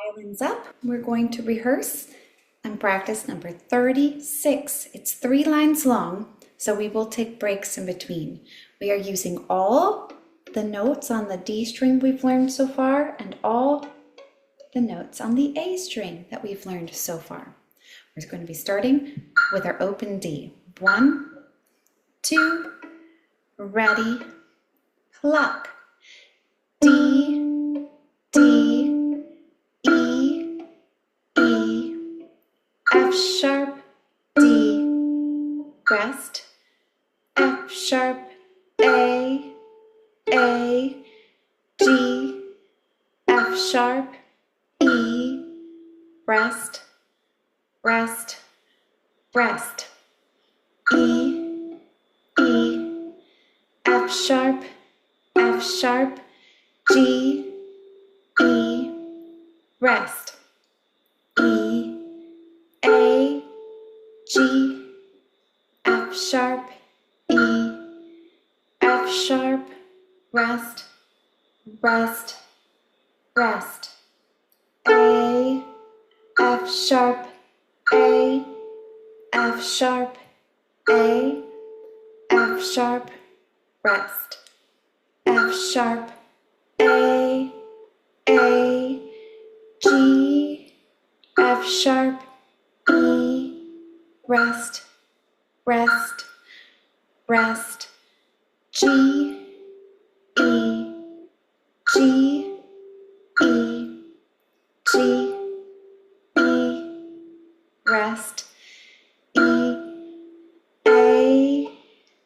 Violins up. We're going to rehearse and practice number 36. It's 3 lines long, so we will take breaks in between. We are using all the notes on the D string we've learned so far and all the notes on the A string that we've learned so far. We're going to be starting with our open D. 1, 2, ready, pluck. D, D, E, E, F sharp, D, rest, F sharp, A, G, F sharp, E, rest, rest, rest, E, E, F sharp, G, E, rest, E, A, G, F sharp, E, F sharp, rest, rest, rest, A, F sharp, A, F sharp, A, F sharp, rest, F sharp, A, G, F sharp, E, rest, rest, rest, G, E, G, E, G, E, rest, E, A,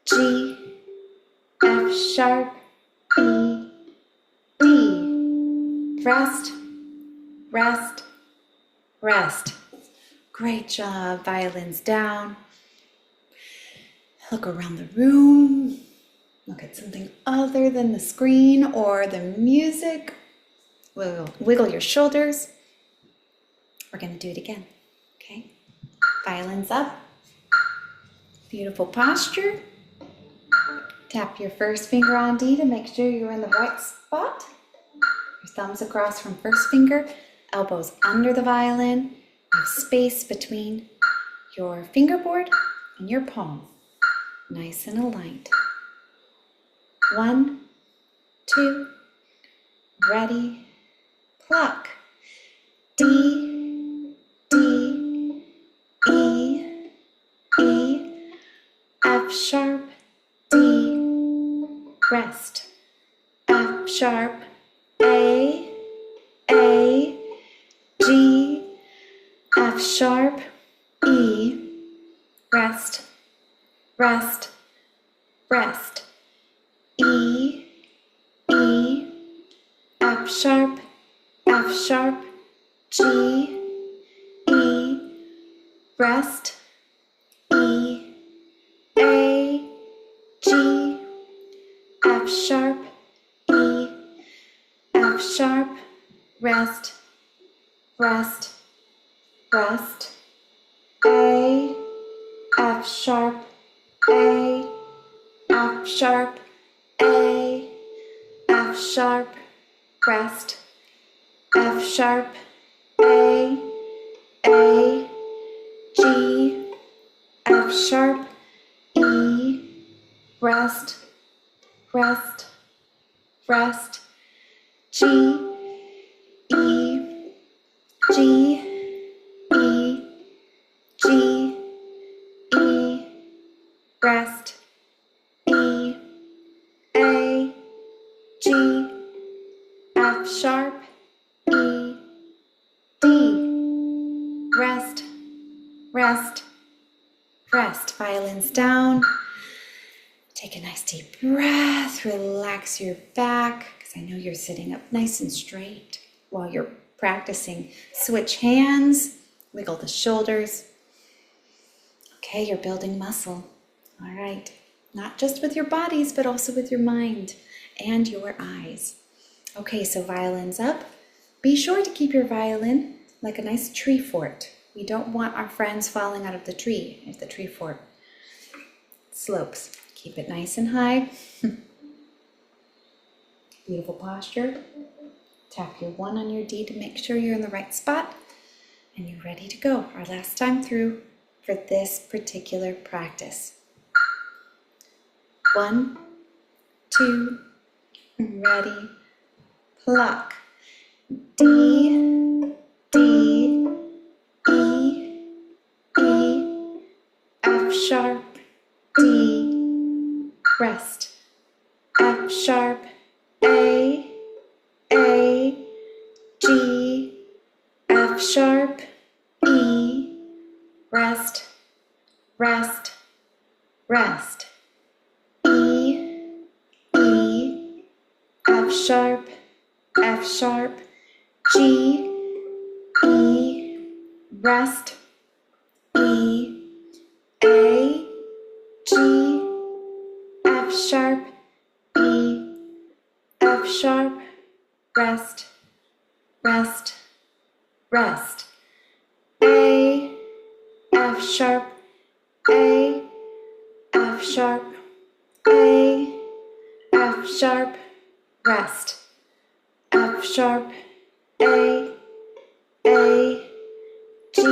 G, F sharp, E, D, rest, rest, rest. Great job. Violins down. Look around the room. Look at something other than the screen or the music. Wiggle your shoulders. We're going to do it again. Okay? Violins up. Beautiful posture. Tap your first finger on D to make sure you're in the right spot. Your thumbs across from first finger, elbows under the violin. You have space between your fingerboard and your palm. Nice and aligned. 1, 2, ready, pluck. D, D, E, E, F sharp, D, rest, F sharp, A, G, F sharp, E, rest, rest, rest, E, F sharp, G, E, rest, E, A, G, F sharp, E, F sharp, rest, rest, rest, A, F sharp, A, F sharp, A, F sharp, rest, F sharp, A, G, F sharp, E, rest, rest, rest, G, E, G, E, G, E, rest, E, A, G, F sharp, E, D, rest, rest, rest. Violins down. Take a nice deep breath, relax your back, because I know you're sitting up nice and straight while you're practicing. Switch hands, wiggle the shoulders. Okay, you're building muscle. All right, not just with your bodies, but also with your mind and your eyes. Okay, so violins up. Be sure to keep your violin like a nice tree fort. We don't want our friends falling out of the tree if the tree fort slopes. Keep it nice and high. Beautiful posture. Tap your 1 on your D to make sure you're in the right spot. And you're ready to go. Our last time through for this particular practice. 1, 2, ready, pluck. D, D, E, E, F sharp, D, rest. F sharp, A, G, F sharp, E, rest, rest, rest. E, F sharp, G, E, rest, E, A, G, F sharp, E, F sharp, rest, rest, rest. A, F sharp, A, F sharp, A, F sharp, rest. F sharp, A, G,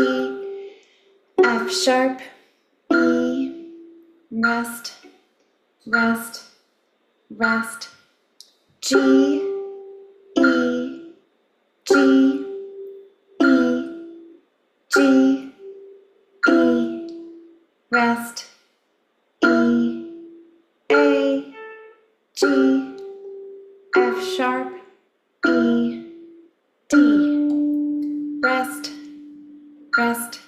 F sharp, E, rest, rest, rest. G, E, G, E, G, E, rest, E, A, G, F sharp, E, D, rest, rest,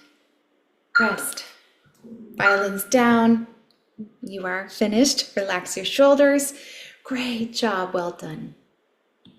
rest. Violins down. You are finished. Relax your shoulders. Great job. Well done.